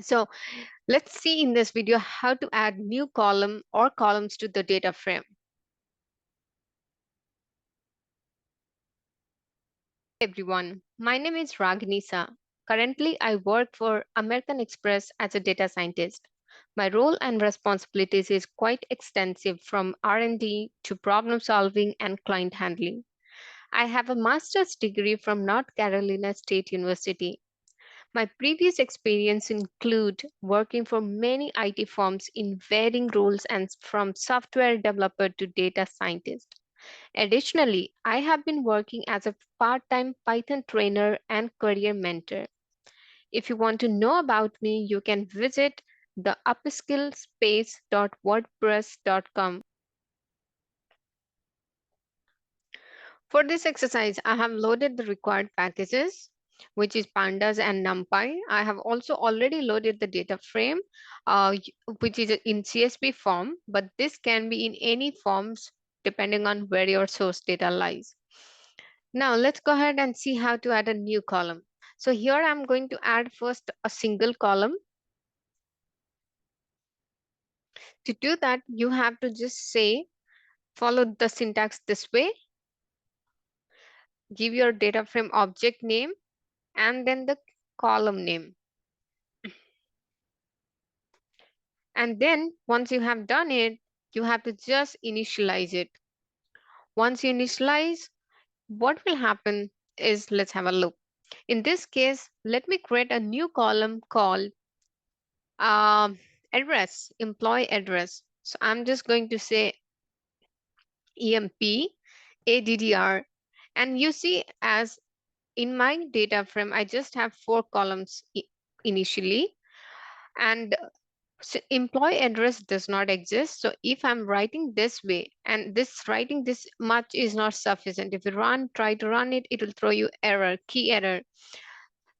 So let's see in this video how to add new column or columns to the data frame. Everyone, my name is Ragnisa. Currently, I work for American Express as a data scientist. My role and responsibilities is quite extensive from R&D to problem solving and client handling. I have a master's degree from North Carolina State University. My previous experience include working for many IT firms in varying roles and from software developer to data scientist. Additionally, I have been working as a part-time Python trainer and career mentor. If you want to know about me, you can visit the upskillspace.wordpress.com. For this exercise, I have loaded the required packages, which is Pandas and NumPy. I have also already loaded the data frame, which is in CSV form, but this can be in any forms depending on where your source data lies. Now let's go ahead and see how to add a new column. So here I'm going to add first a single column. To do that, you have to just say, follow the syntax this way, give your data frame object name, and then the column name. And then once you have done it, you have to just initialize it. Once you initialize, what will happen is, let's have a look. In this case, let me create a new column called address, employee address. So I'm just going to say EMP, ADDR. And you see, as in my data frame, I just have 4 columns initially. And so employee address does not exist. So if I'm writing this way and this writing this much is not sufficient, if you try to run it, it will throw you error, key error.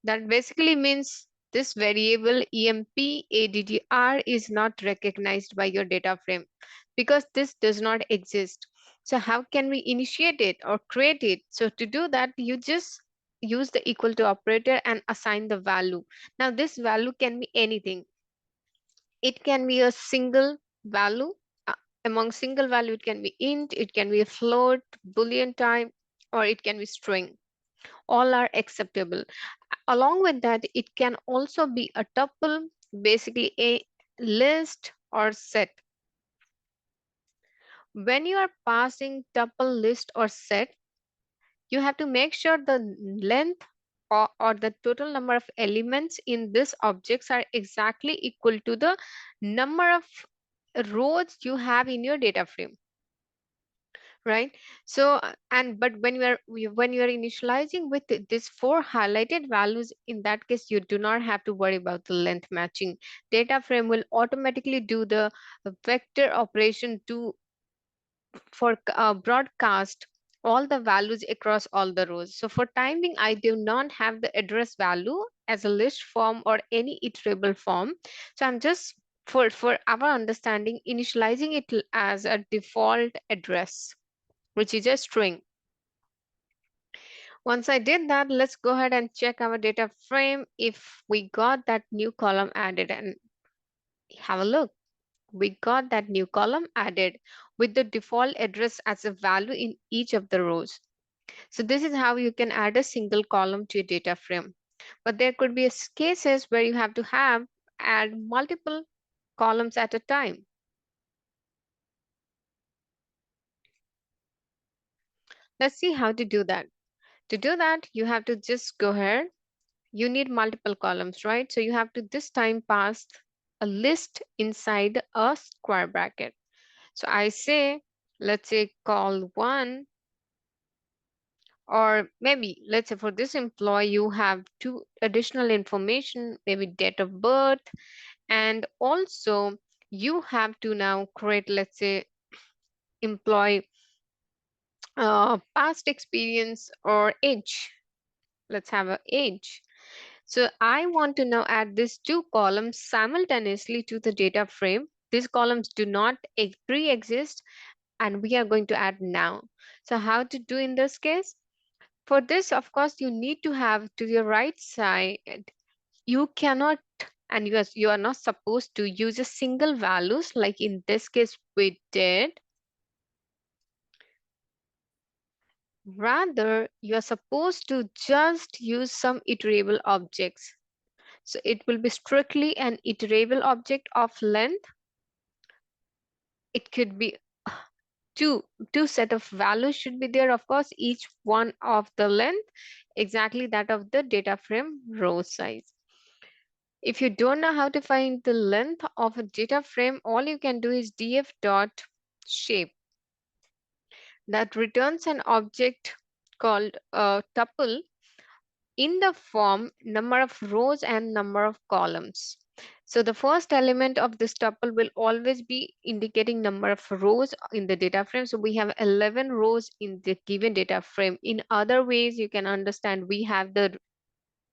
That basically means this variable EMP ADDR is not recognized by your data frame because this does not exist. So how can we initiate it or create it? So to do that, you just use the equal to operator and assign the value. Now this value can be anything. It can be a single value. Among single value, it can be int, it can be a float, boolean type, or it can be string. All are acceptable. Along with that, it can also be a tuple, basically a list or set. When you are passing tuple, list, or set, you have to make sure the length or the total number of elements in this objects are exactly equal to the number of rows you have in your data frame, right? So and but when you are initializing with these 4 highlighted values, in that case you do not have to worry about the length matching. Data frame will automatically do the vector operation to for broadcast all the values across all the rows. So for time being, I do not have the address value as a list form or any iterable form. So I'm just, for our understanding, initializing it as a default address, which is a string. Once I did that, let's go ahead and check our data frame if we got that new column added, and have a look. We got that new column added with the default address as a value in each of the rows. So this is how you can add a single column to your data frame. But there could be cases where you have to add multiple columns at a time. Let's see how to do that. To do that, you have to just go ahead. You need multiple columns, right? So you have to this time pass a list inside a square bracket. So I say, let's say call 1, or maybe let's say for this employee, you have 2 additional information, maybe date of birth, and also you have to now create, let's say, employee past experience or age. Let's have a age. So I want to now add these 2 columns simultaneously to the data frame. These columns do not pre-exist, and we are going to add now. So how to do in this case? For this, of course, you need to have to your right side, you cannot and you are not supposed to use a single values like in this case we did. Rather, you are supposed to just use some iterable objects. So it will be strictly an iterable object of length. It could be two set of values should be there, of course, each one of the length exactly that of the data frame row size. If you don't know how to find the length of a data frame, all you can do is df dot shape that returns an object called a tuple in the form number of rows and number of columns. So the first element of this tuple will always be indicating number of rows in the data frame. So we have 11 rows in the given data frame. In other ways, you can understand we have the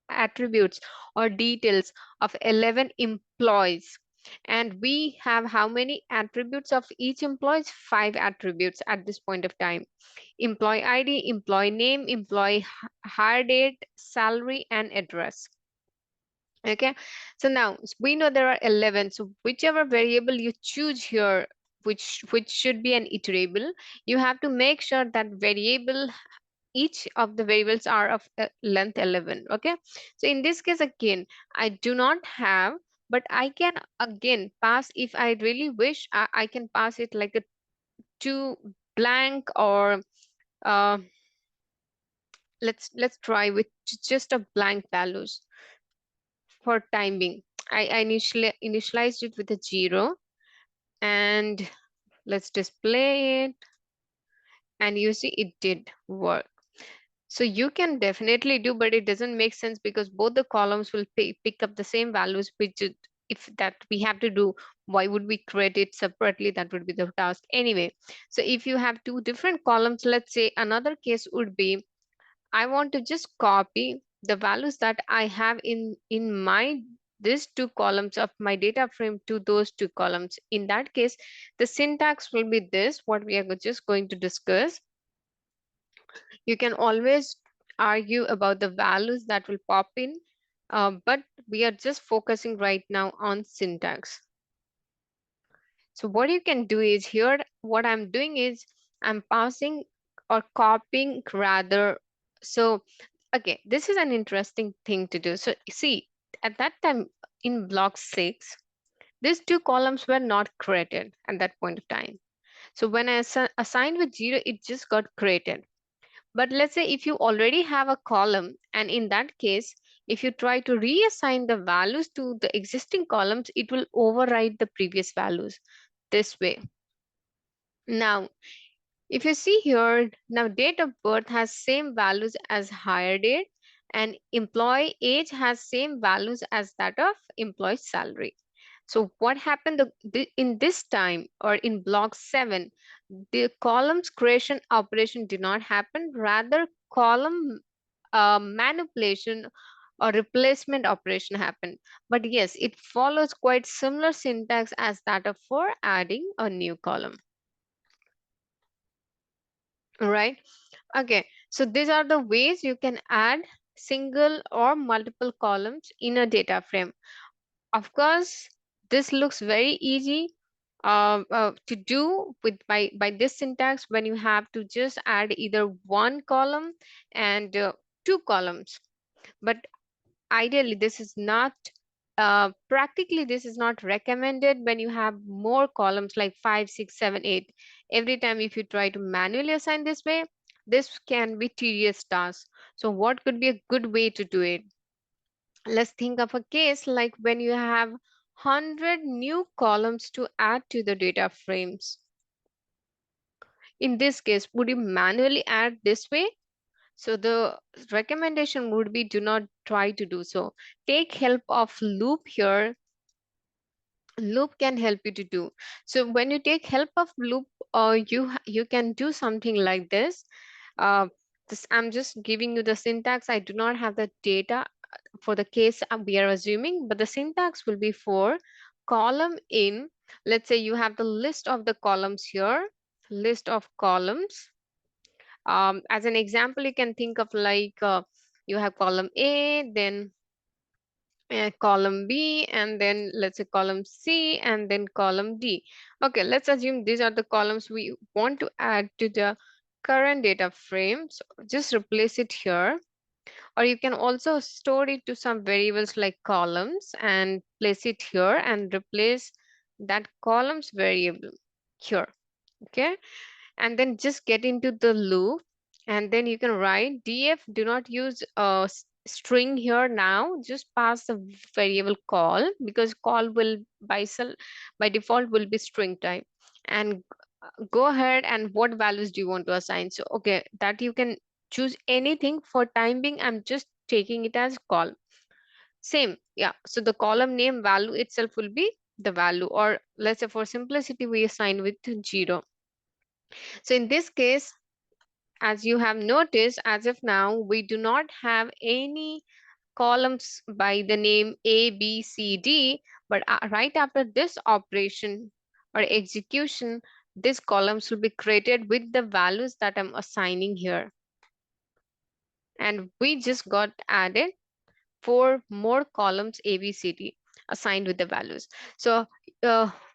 attributes or details of 11 employees. And we have how many attributes of each employees? 5 attributes at this point of time. Employee ID, employee name, employee hire date, salary, and address. Okay, so now we know there are 11. So whichever variable you choose here, which should be an iterable, you have to make sure that variable each of the variables are of length 11. Okay, so in this case again I do not have, but I can again pass if I really wish. I can pass it like a two blank or uh, let's try with just a blank values for time being. I initialized it with a 0 and let's display it, and you see it did work. So you can definitely do, but it doesn't make sense because both the columns will pick up the same values, which if that we have to do, why would we create it separately? That would be the task anyway. So if you have two different columns, let's say another case would be, I want to just copy the values that I have in my these two columns of my data frame to those two columns. In that case, the syntax will be this, what we are just going to discuss. You can always argue about the values that will pop in, but we are just focusing right now on syntax. So what you can do is here, what I'm doing is I'm passing or copying rather. So, okay, this is an interesting thing to do. So see, at that time in block 6, these two columns were not created at that point of time. So when I assigned with 0, it just got created. But let's say if you already have a column, and in that case, if you try to reassign the values to the existing columns, it will override the previous values this way. Now, if you see here, now date of birth has same values as hire date, and employee age has same values as that of employee salary. So what happened in this time or in block 7, the columns creation operation did not happen, rather column manipulation or replacement operation happened. But yes, it follows quite similar syntax as that of for adding a new column. All right. Okay, so these are the ways you can add single or multiple columns in a data frame. Of course, this looks very easy to do with by this syntax when you have to just add either one column and two columns. But ideally, this is not practically this is not recommended when you have more columns like 5, 6, 7, 8. Every time if you try to manually assign this way, this can be tedious task. So what could be a good way to do it? Let's think of a case like when you have 100 new columns to add to the data frames. In this case, would you manually add this way? So the recommendation would be do not try to do so. Take help of loop here. Loop can help you to do. So when you take help of loop, you can do something like this. Uh, I'm just giving you the syntax. I do not have the data for the case we are assuming, but the syntax will be for column in. Let's say you have the list of the columns here, list of columns. As an example, you can think of like you have column A, then column B, and then let's say column C, and then column D. Okay, let's assume these are the columns we want to add to the current data frame. So just replace it here, or you can also store it to some variables like columns and place it here and replace that columns variable here. Okay, and then just get into the loop, and then you can write df, do not use a string here now, just pass the variable call, because call will by default will be string type. And go ahead, and what values do you want to assign? So okay, that you can choose anything. For time being, I'm just taking it as call. Same, yeah, so the column name value itself will be the value, or let's say for simplicity we assign with 0. So in this case, as you have noticed, as of now, we do not have any columns by the name A, B, C, D, but right after this operation or execution, these columns will be created with the values that I'm assigning here. And we just got added 4 more columns A, B, C, D assigned with the values. So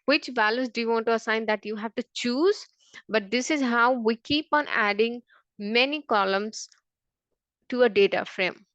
which values do you want to assign, that you have to choose, but this is how we keep on adding many columns to a data frame.